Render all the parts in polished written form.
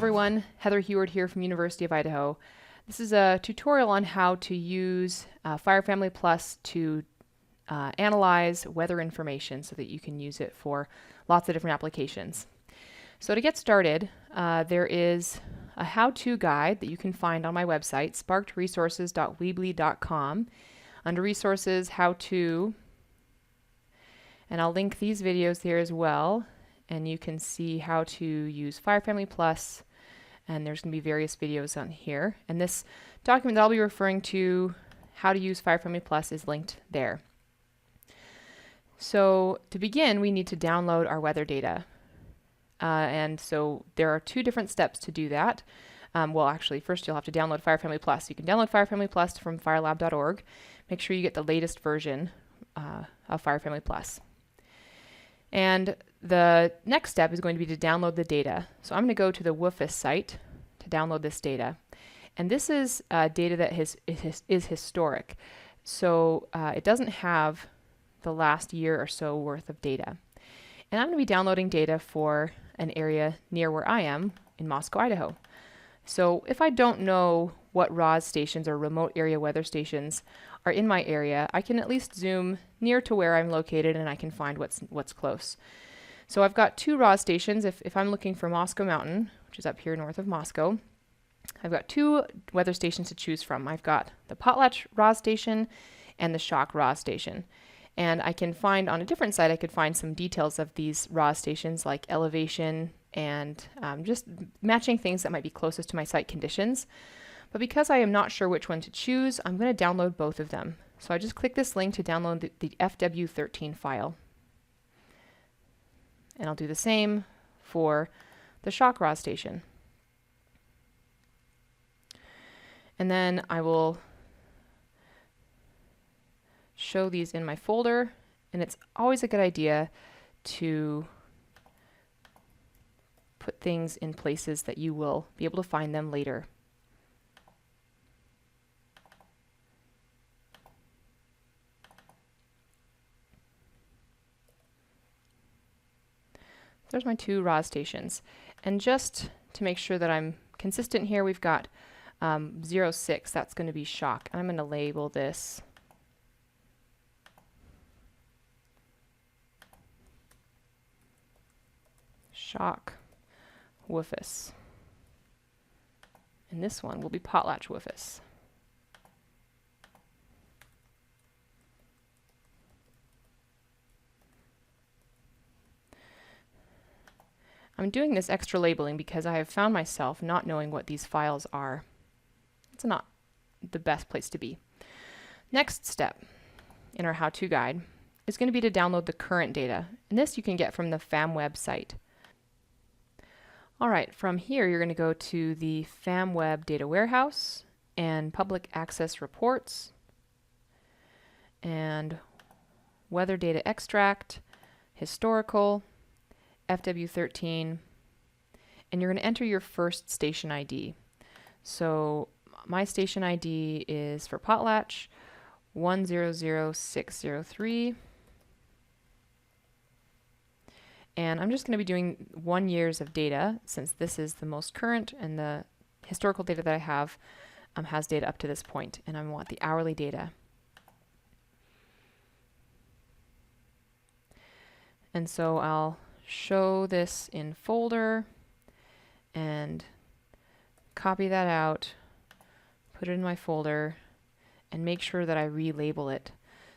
everyone, Heather Heward here from University of Idaho. This is a tutorial on how to use Fire Family Plus to analyze weather information so that you can use it for lots of different applications. So to get started, there is a how-to guide that you can find on my website, sparkedresources.weebly.com. Under Resources, How To, and I'll link these videos here as well, and you can see how to use Fire Family Plus, and there's going to be various videos on here. And this document that I'll be referring to, how to use Fire Family Plus, is linked there. So to begin, we need to download our weather data. And so there are two different steps to do that. Well, actually, first you'll have to download Fire Family Plus. You can download Fire Family Plus from firelab.org. Make sure you get the latest version of Fire Family Plus. And the next step is going to be to download the data. So I'm going to go to the WFIS site to download this data. And this is data that is historic. So it doesn't have the last year or so worth of data. And I'm going to be downloading data for an area near where I am in Moscow, Idaho. So if I don't know what ROS stations or remote area weather stations are in my area, I can at least zoom near to where I'm located and I can find what's close. So I've got two ROS stations. If I'm looking for Moscow Mountain, which is up here north of Moscow, I've got two weather stations to choose from. I've got the Potlatch ROS station and the Shock ROS station. And I can find on a different site, I could find some details of these ROS stations like elevation and just matching things that might be closest to my site conditions. But because I am not sure which one to choose, I'm going to download both of them. So I just click this link to download the FW13 file. And I'll do the same for the Shock ROS station. And then I will show these in my folder, and it's always a good idea to put things in places that you will be able to find them later. There's my two ROS stations. And just to make sure that I'm consistent here, we've got 06, that's going to be Shock. And I'm going to label this Shock WFIS. And this one will be Potlatch WFIS. I'm doing this extra labeling because I have found myself not knowing what these files are. It's not the best place to be. Next step in our how-to guide is going to be to download the current data. And this you can get from the FamWeb site. All right, from here you're going to go to the FamWeb Data Warehouse and Public Access Reports and Weather Data Extract, Historical, FW13, and you're going to enter your first station ID. So my station ID is for Potlatch 100603. And I'm just going to be doing 1 year's of data since this is the most current, and the historical data that I have has data up to this point, and I want the hourly data. And so I'll show this in folder and copy that out, put it in my folder, and make sure that I relabel it.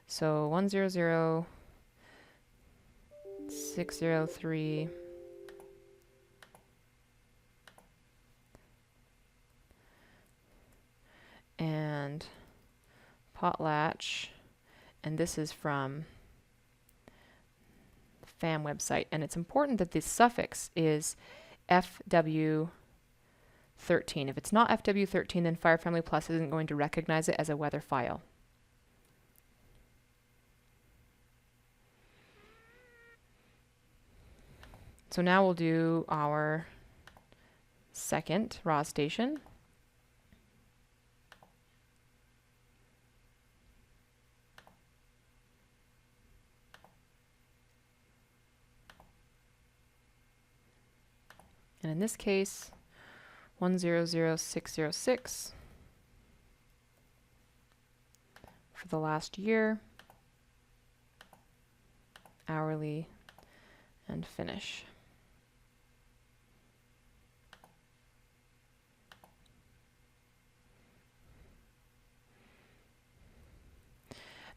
So 100603 and Potlatch, and this is from the FAM website. And it's important that this suffix is FW13. If it's not FW13, then Fire Family Plus isn't going to recognize it as a weather file. So now we'll do our second ROS station. And in this case, 100606 for the last year, hourly, and finish.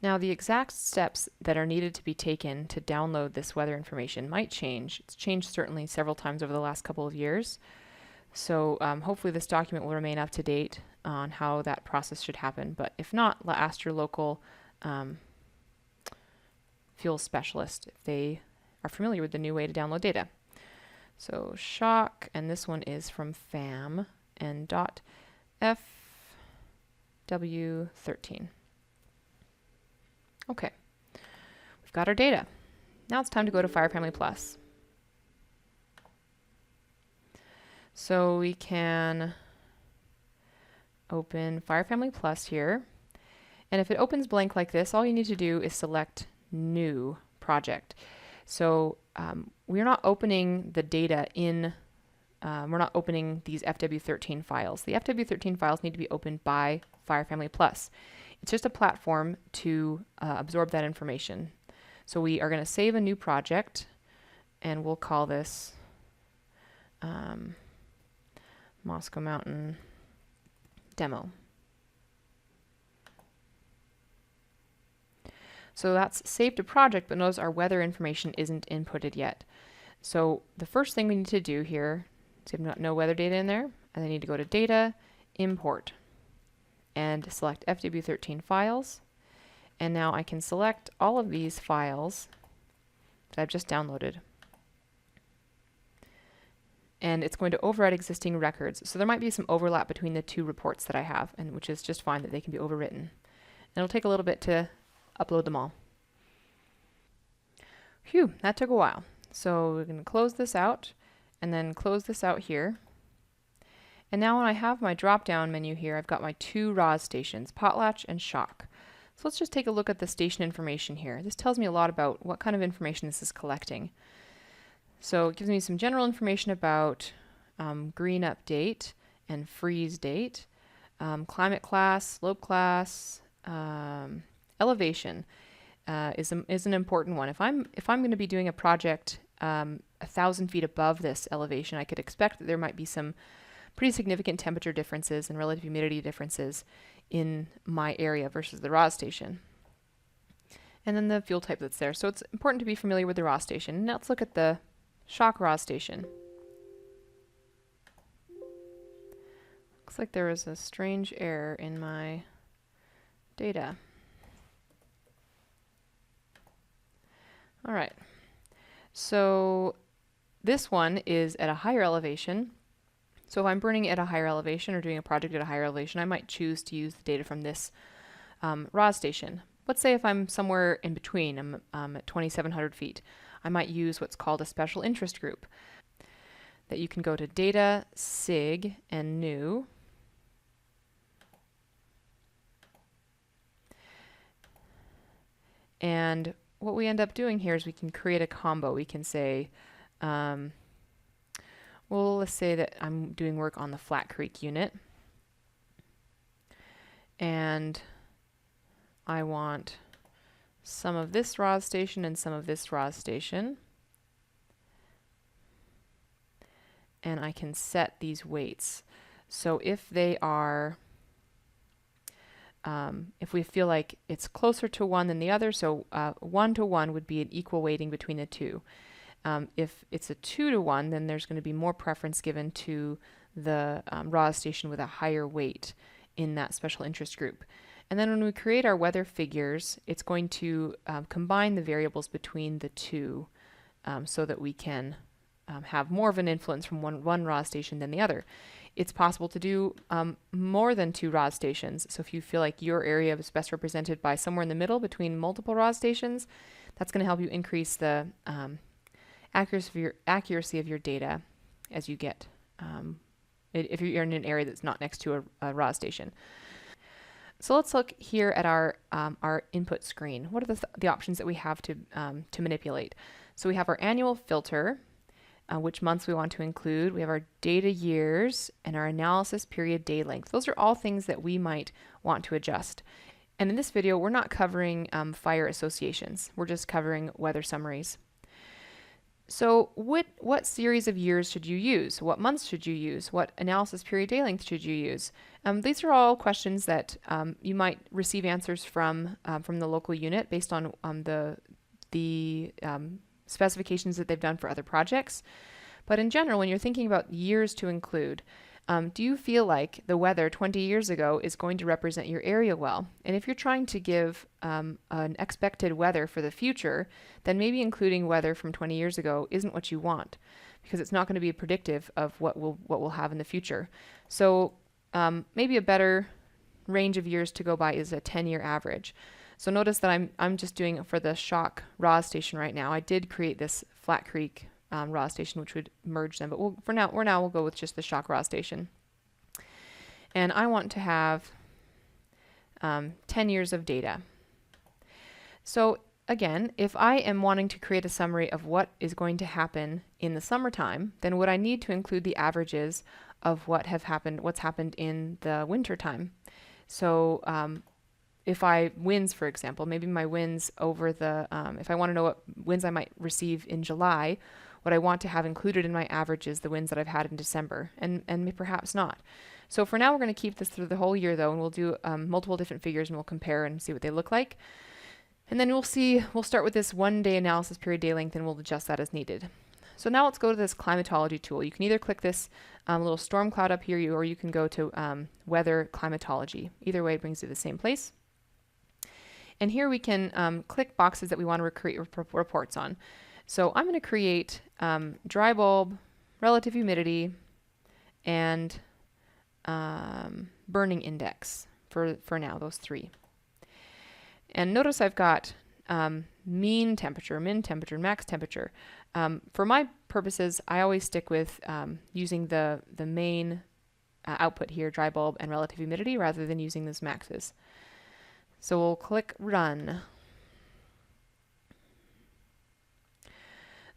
Now, the exact steps that are needed to be taken to download this weather information might change. It's changed certainly several times over the last couple of years. So hopefully this document will remain up to date on how that process should happen. But if not, ask your local fuel specialist if they are familiar with the new way to download data. So shock, and this one is from FAM and .fw13. Okay, we've got our data. Now it's time to go to Fire Family Plus. So we can open Fire Family Plus here. And if it opens blank like this, all you need to do is select New Project. So we're not opening the data in, we're not opening these FW13 files. The FW13 files need to be opened by Fire Family Plus. It's just a platform to absorb that information. So we are going to save a new project, and we'll call this Moscow Mountain Demo. So that's saved a project, but notice our weather information isn't inputted yet. So the first thing we need to do here is we have no weather data in there, and I need to go to Data, Import, and select FW13 files. And now I can select all of these files that I've just downloaded. And it's going to overwrite existing records. So there might be some overlap between the two reports that I have, and which is just fine that they can be overwritten. And it'll take a little bit to upload them all. Phew, that took a while. So we're going to close this out, and then close this out here. And now when I have my drop-down menu here, I've got my two RAS stations, Potlatch and Shock. So let's just take a look at the station information here. This tells me a lot about what kind of information this is collecting. So it gives me some general information about green update and freeze date, climate class, slope class, elevation is an important one. If I'm going to be doing a project 1,000 feet above this elevation, I could expect that there might be some pretty significant temperature differences and relative humidity differences in my area versus the RAS station. And then the fuel type that's there. So it's important to be familiar with the RAS station. Now let's look at the Shock RAS station. Looks like there was a strange error in my data. All right. So this one is at a higher elevation. So if I'm burning at a higher elevation or doing a project at a higher elevation, I might choose to use the data from this RAS station. Let's say if I'm somewhere in between, I'm at 2,700 feet, I might use what's called a special interest group. That you can go to Data, SIG, and New. And what we end up doing here is we can create a combo. We can say, well, let's say that I'm doing work on the Flat Creek unit, and I want some of this RAS station and some of this RAS station, and I can set these weights. So if they are, if we feel like it's closer to one than the other, so 1 to 1 would be an equal weighting between the two. If it's a 2 to 1, then there's going to be more preference given to the RAS station with a higher weight in that special interest group. And then when we create our weather figures, it's going to combine the variables between the two so that we can have more of an influence from one RAS station than the other. It's possible to do more than 2 RAS stations. So if you feel like your area is best represented by somewhere in the middle between multiple RAS stations, that's going to help you increase the accuracy of your data as you get, if you're in an area that's not next to a RAS station. So let's look here at our input screen. What are the options that we have to manipulate? So we have our annual filter, which months we want to include. We have our data years and our analysis period day length. Those are all things that we might want to adjust. And in this video, we're not covering fire associations. We're just covering weather summaries. So what series of years should you use? What months should you use? What analysis period day length should you use? These are all questions that you might receive answers from the local unit based on the specifications that they've done for other projects. But in general, when you're thinking about years to include, do you feel like the weather 20 years ago is going to represent your area well? And if you're trying to give an expected weather for the future, then maybe including weather from 20 years ago isn't what you want, because it's not going to be predictive of what we'll have in the future. So maybe a better range of years to go by is a 10-year average. So notice that I'm just doing it for the Shock RAWS station right now. I did create this Flat Creek RAW station, which would merge them, but we'll go with just the Shock RAW station. And I want to have 10 years of data. So again, if I am wanting to create a summary of what is going to happen in the summertime, then would I need to include the averages of what's happened in the winter time. So if winds, for example, maybe my winds over if I want to know what winds I might receive in July, what I want to have included in my average is the winds that I've had in December, and perhaps not. So for now, we're going to keep this through the whole year, though, and we'll do multiple different figures, and we'll compare and see what they look like. And then we'll start with this 1-day analysis period day length, and we'll adjust that as needed. So now let's go to this climatology tool. You can either click this little storm cloud up here, or you can go to weather climatology. Either way brings you to the same place. And here we can click boxes that we want to create reports on. So I'm going to create dry bulb, relative humidity, and burning index for now, those three. And notice I've got mean temperature, min temperature, and max temperature. For my purposes, I always stick with using the main output here, dry bulb and relative humidity, rather than using those maxes. So we'll click Run.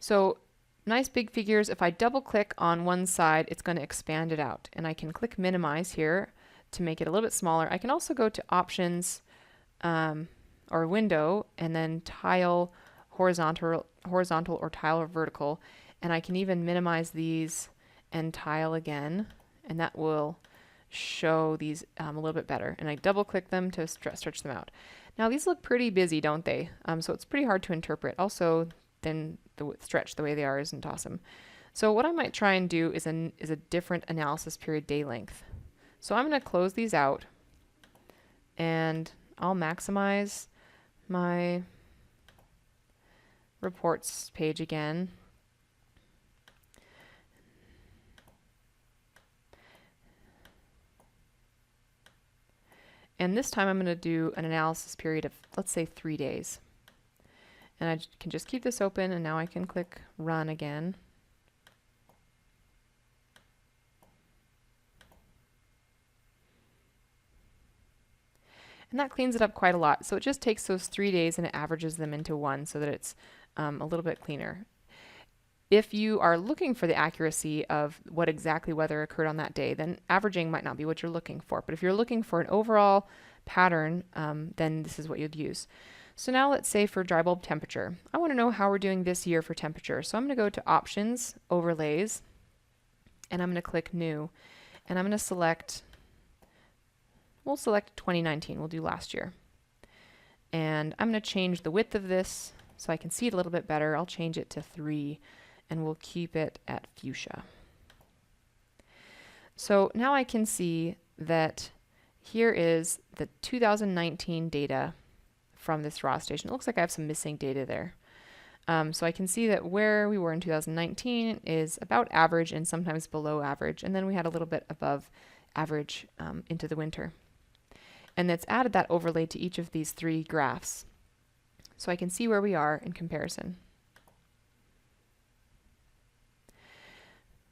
So nice big figures. If I double click on one side, it's going to expand it out. And I can click Minimize here to make it a little bit smaller. I can also go to Options or Window and then Tile horizontal or Tile or Vertical. And I can even minimize these and tile again. And that will show these a little bit better. And I double click them to stretch them out. Now these look pretty busy, don't they? So it's pretty hard to interpret. Also, then stretch the way they are isn't awesome. So what I might try and do is a different analysis period day length. So I'm going to close these out, and I'll maximize my reports page again. And this time I'm going to do an analysis period of, let's say, 3 days. And I can just keep this open, and now I can click Run again. And that cleans it up quite a lot. So it just takes those 3 days and it averages them into one so that it's a little bit cleaner. If you are looking for the accuracy of what exactly weather occurred on that day, then averaging might not be what you're looking for. But if you're looking for an overall pattern, then this is what you'd use. So now let's say for dry bulb temperature, I want to know how we're doing this year for temperature. So I'm going to go to Options, Overlays, and I'm going to click New. And I'm going to we'll select 2019, we'll do last year. And I'm going to change the width of this so I can see it a little bit better. I'll change it to 3, and we'll keep it at fuchsia. So now I can see that here is the 2019 data from this RAW station. It looks like I have some missing data there. So I can see that where we were in 2019 is about average and sometimes below average. And then we had a little bit above average into the winter. And that's added that overlay to each of these 3 graphs. So I can see where we are in comparison.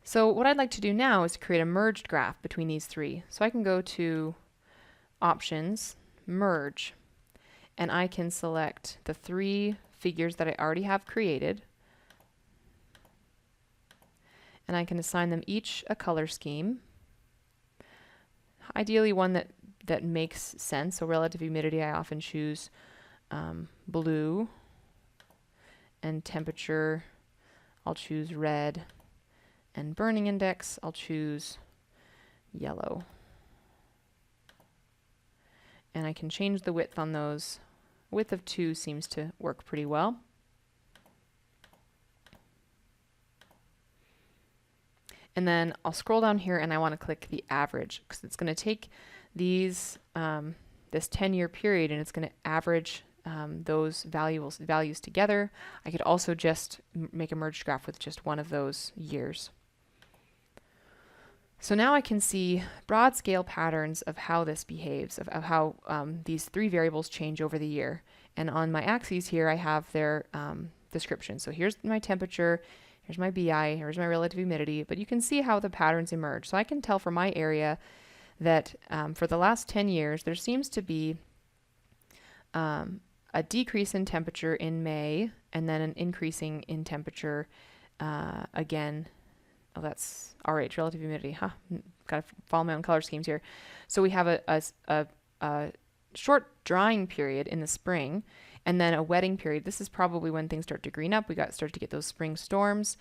So what I'd like to do now is create a merged graph between these 3. So I can go to Options, Merge, and I can select the 3 figures that I already have created. and I can assign them each a color scheme. Ideally one that makes sense. So relative humidity, I often choose blue, and temperature, I'll choose red, and burning index, I'll choose yellow. And I can change the width on those. Width of 2 seems to work pretty well. And then I'll scroll down here and I want to click the average, because it's going to take these this 10-year period and it's going to average those values together. I could also just make a merged graph with just one of those years. So now I can see broad scale patterns of how this behaves, of how these 3 variables change over the year. And on my axes here, I have their description. So here's my temperature, here's my BI, here's my relative humidity, but you can see how the patterns emerge. So I can tell for my area that for the last 10 years, there seems to be a decrease in temperature in May, and then an increasing in temperature again. Oh, that's RH, relative humidity. Got to follow my own color schemes here. So we have a short drying period in the spring, and then a wetting period. This is probably when things start to green up. We start to get those spring storms.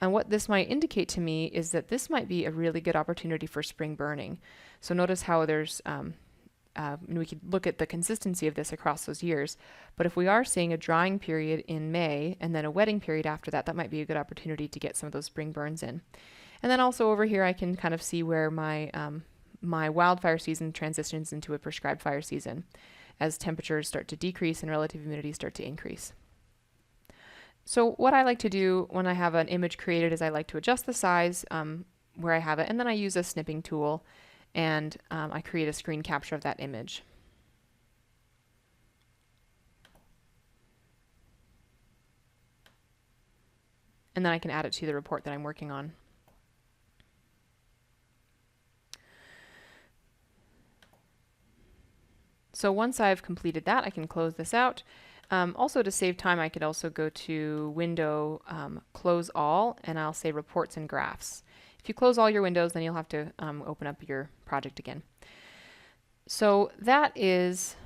And what this might indicate to me is that this might be a really good opportunity for spring burning. So notice how there's, we could look at the consistency of this across those years. But if we are seeing a drying period in May and then a wetting period after that, that might be a good opportunity to get some of those spring burns in. And then also over here, I can kind of see where my my wildfire season transitions into a prescribed fire season as temperatures start to decrease and relative humidity start to increase. So what I like to do when I have an image created is I like to adjust the size where I have it, and then I use a snipping tool and I create a screen capture of that image. And then I can add it to the report that I'm working on. So once I've completed that, I can close this out. Also, to save time, I could also go to Window, Close All, and I'll say Reports and Graphs. If you close all your windows, then you'll have to open up your project again. So that is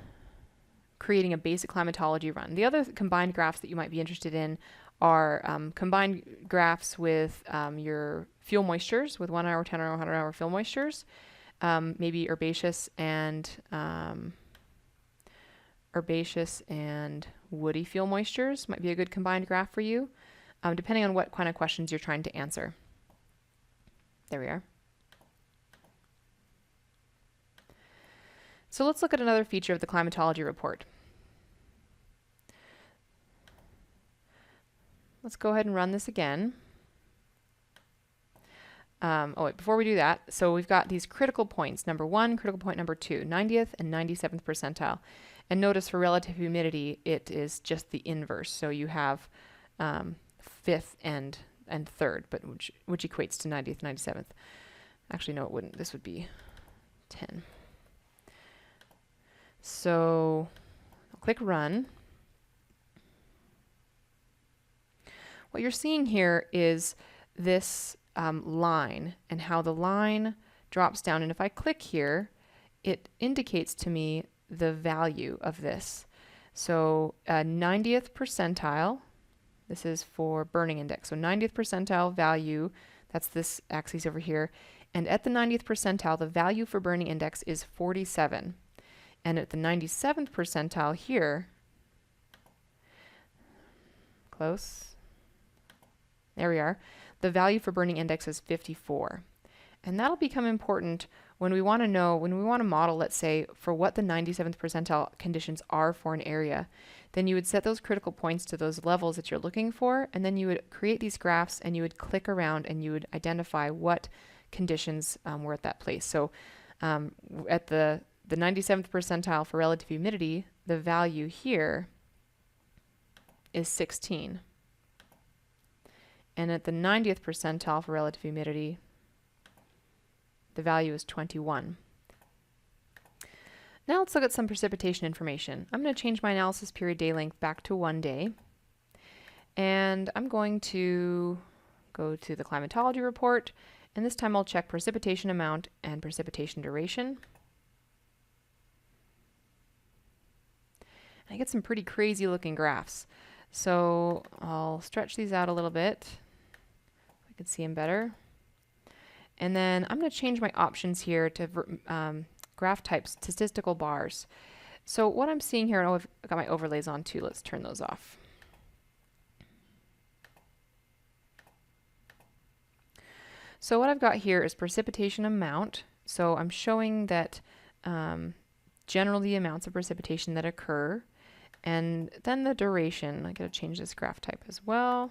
creating a basic climatology run. The other combined graphs that you might be interested in are combined graphs with your fuel moistures, with 1 hour, 10 hour, 100 hour fuel moistures, maybe herbaceous and woody fuel moistures might be a good combined graph for you, depending on what kind of questions you're trying to answer. There we are. So let's look at another feature of the climatology report. Let's go ahead and run this again. Before we do that, so we've got these critical points. Number 1, critical point number 2, 90th and 97th percentile. And notice for relative humidity, it is just the inverse. So you have 5th and 3rd, but which equates to 90th, 97th. Actually, no, it wouldn't. This would be 10. So I'll click Run. What you're seeing here is this line and how the line drops down. And if I click here, it indicates to me the value of this. So 90th percentile, this is for burning index. So 90th percentile value, that's this axis over here. And at the 90th percentile, the value for burning index is 47. And at the 97th percentile here, close, there we are, the value for burning index is 54. And that'll become important when we want to know, when we want to model, let's say, for what the 97th percentile conditions are for an area. Then you would set those critical points to those levels that you're looking for, and then you would create these graphs and you would click around and you would identify what conditions were at that place. So at the 97th percentile for relative humidity, the value here is 16. And at the 90th percentile for relative humidity, the value is 21. Now let's look at some precipitation information. I'm going to change my analysis period day length back to 1 day. And I'm going to go to the climatology report, and this time I'll check precipitation amount and precipitation duration. I get some pretty crazy looking graphs. So I'll stretch these out a little bit so I can see them better. And then I'm going to change my options here to graph type statistical bars. So what I'm seeing here, I've got my overlays on too. Let's turn those off. So what I've got here is precipitation amount. So I'm showing that generally the amounts of precipitation that occur, and then the duration. I got to change this graph type as well.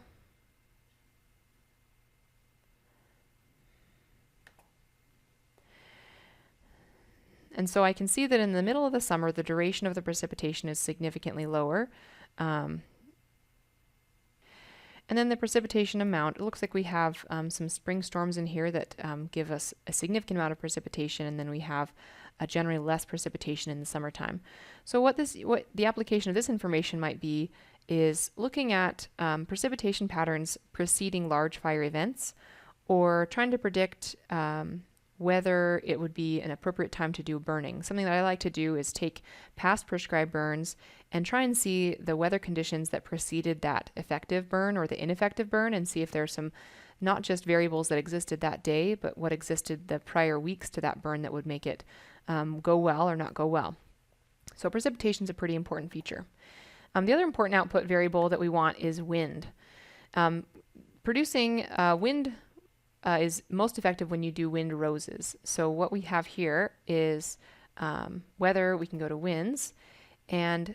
And so I can see that in the middle of the summer, the duration of the precipitation is significantly lower. And then the precipitation amount, it looks like we have some spring storms in here that give us a significant amount of precipitation, and then we have generally less precipitation in the summertime. So what the application of this information might be is looking at precipitation patterns preceding large fire events, or trying to predict whether it would be an appropriate time to do burning. Something that I like to do is take past prescribed burns and try and see the weather conditions that preceded that effective burn or the ineffective burn, and see if there are some not just variables that existed that day, but what existed the prior weeks to that burn that would make it go well or not go well. So precipitation is a pretty important feature. The other important output variable that we want is wind. Producing wind is most effective when you do wind roses. So what we have here is weather. We can go to winds, and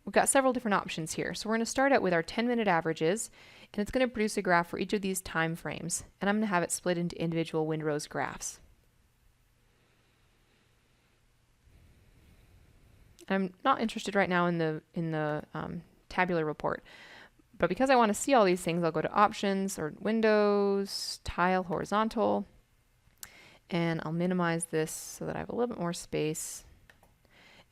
we've got several different options here. So we're going to start out with our 10-minute averages, and it's going to produce a graph for each of these time frames, and I'm going to have it split into individual wind rose graphs. I'm not interested right now in the tabular report, but because I want to see all these things, I'll go to options or windows, tile, horizontal, and I'll minimize this so that I have a little bit more space.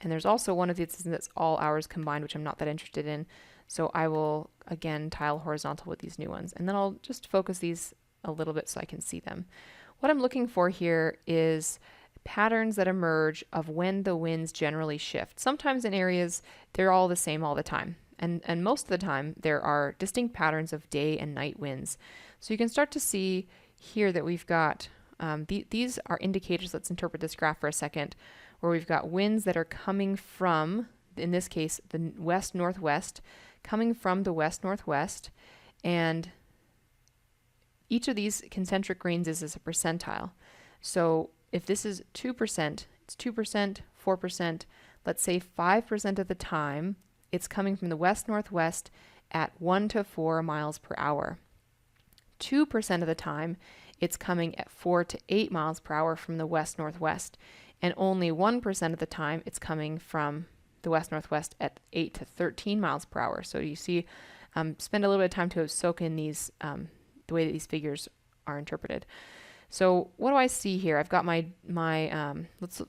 And there's also one of these that's all hours combined, which I'm not that interested in. So I will, again, tile horizontal with these new ones. And then I'll just focus these a little bit so I can see them. What I'm looking for here is patterns that emerge of when the winds generally shift. Sometimes in areas, they're all the same all the time. And most of the time, there are distinct patterns of day and night winds. So you can start to see here that we've got, these are indicators. Let's interpret this graph for a second, where we've got winds that are coming from, in this case, the west-northwest, coming from the west-northwest, and each of these concentric greens is a percentile. So if this is 2%, it's 2%, 4%, let's say 5% of the time, it's coming from the west-northwest at 1 to 4 miles per hour. 2% of the time, it's coming at 4 to 8 miles per hour from the west-northwest. And only 1% of the time, it's coming from the west-northwest at 8 to 13 miles per hour. So you see, spend a little bit of time to soak in these, the way that these figures are interpreted. So what do I see here? I've got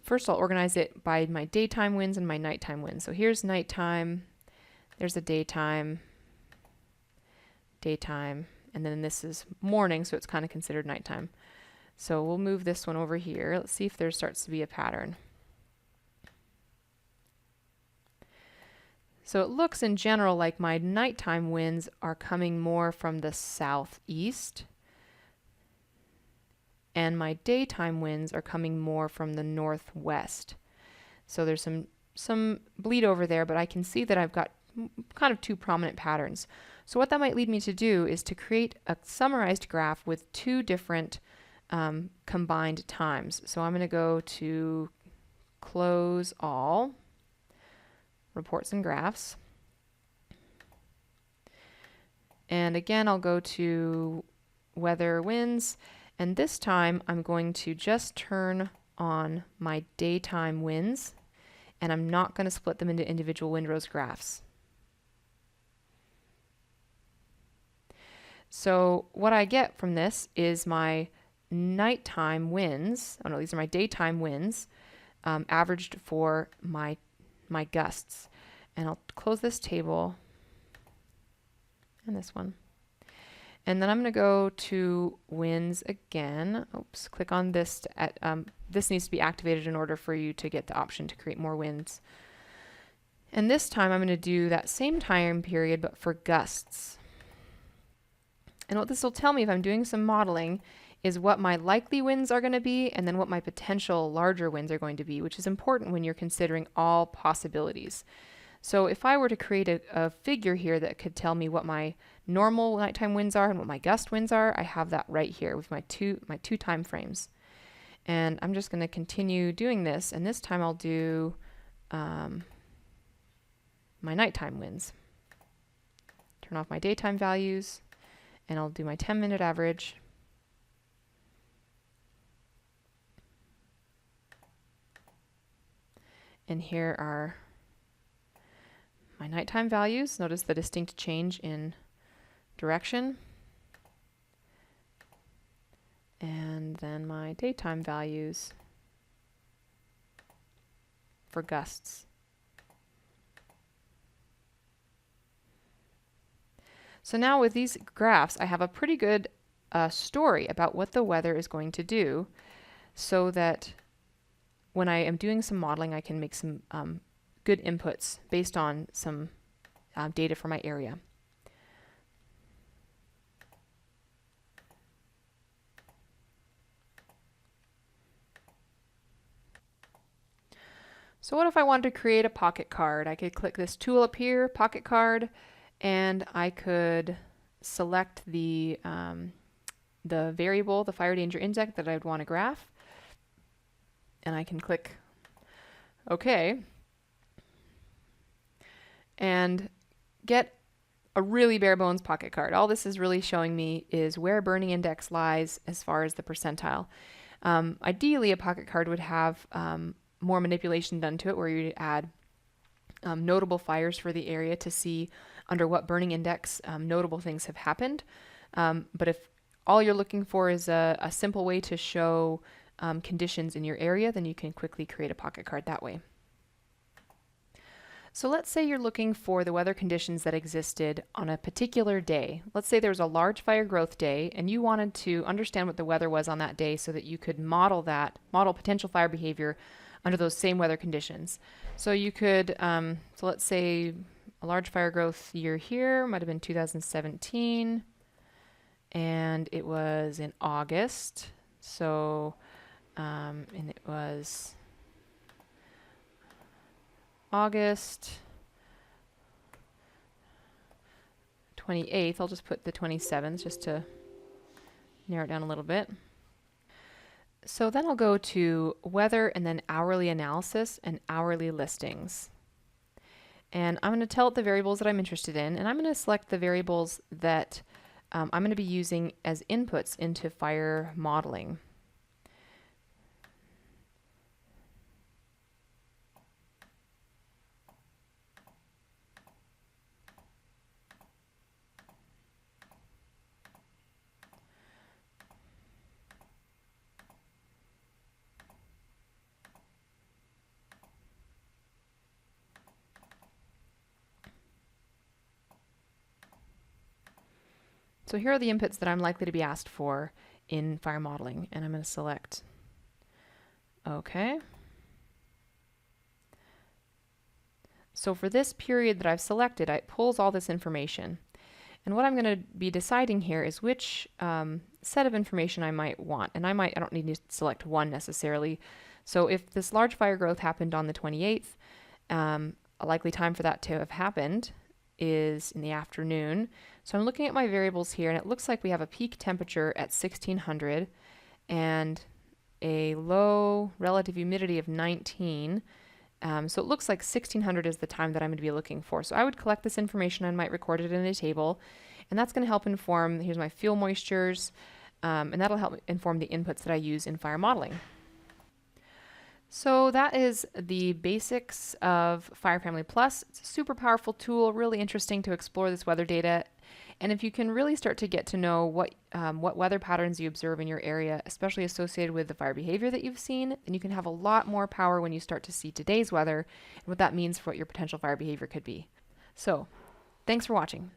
first I'll organize it by my daytime winds and my nighttime winds. So here's nighttime, there's a daytime, and then this is morning, so it's kind of considered nighttime. So we'll move this one over here. Let's see if there starts to be a pattern. So it looks in general like my nighttime winds are coming more from the southeast, and my daytime winds are coming more from the northwest. So there's some bleed over there, but I can see that I've got kind of two prominent patterns. So what that might lead me to do is to create a summarized graph with two different combined times. So I'm going to go to close all, reports and graphs. And again, I'll go to weather winds. And this time, I'm going to just turn on my daytime winds, and I'm not going to split them into individual windrows graphs. So what I get from this is my nighttime winds. Oh no, these are my daytime winds, averaged for my gusts. And I'll close this table and this one. And then I'm going to go to winds again. Oops, click on this. This needs to be activated in order for you to get the option to create more winds. And this time I'm going to do that same time period, but for gusts. And what this will tell me if I'm doing some modeling is what my likely winds are going to be and then what my potential larger winds are going to be, which is important when you're considering all possibilities. So if I were to create a figure here that could tell me what my normal nighttime winds are and what my gust winds are, I have that right here with my two time frames. And I'm just going to continue doing this, and this time I'll do my nighttime winds. Turn off my daytime values, and I'll do my 10-minute average. And here are my nighttime values. Notice the distinct change in direction. And then my daytime values for gusts. So now with these graphs, I have a pretty good story about what the weather is going to do, so that when I am doing some modeling, I can make some good inputs based on some data for my area. So what if I wanted to create a pocket card? I could click this tool up here, pocket card, and I could select the variable, the fire danger index that I'd want to graph. And I can click OK and get a really bare bones pocket card. All this is really showing me is where burning index lies as far as the percentile. Ideally, a pocket card would have more manipulation done to it, where you'd add notable fires for the area to see under what burning index notable things have happened. But if all you're looking for is a simple way to show conditions in your area, then you can quickly create a pocket card that way. So let's say you're looking for the weather conditions that existed on a particular day. Let's say there was a large fire growth day and you wanted to understand what the weather was on that day so that you could model potential fire behavior under those same weather conditions. So you could, so let's say a large fire growth year here might have been 2017, and it was in August. So, and it was August 28th. I'll just put the 27th just to narrow it down a little bit. So then I'll go to weather and then hourly analysis and hourly listings. And I'm going to tell it the variables that I'm interested in, and I'm going to select the variables that I'm going to be using as inputs into fire modeling. So here are the inputs that I'm likely to be asked for in fire modeling, and I'm going to select OK. So for this period that I've selected, it pulls all this information. And what I'm going to be deciding here is which set of information I might want. And I don't need to select one necessarily. So if this large fire growth happened on the 28th, a likely time for that to have happened is in the afternoon. So I'm looking at my variables here, and it looks like we have a peak temperature at 1600 and a low relative humidity of 19. So it looks like 1600 is the time that I'm going to be looking for. So I would collect this information and might record it in a table, and that's going to help inform, here's my fuel moistures, and that'll help inform the inputs that I use in fire modeling. So that is the basics of Fire Family Plus. It's a super powerful tool, really interesting to explore this weather data. And if you can really start to get to know what weather patterns you observe in your area, especially associated with the fire behavior that you've seen, then you can have a lot more power when you start to see today's weather and what that means for what your potential fire behavior could be. So, thanks for watching.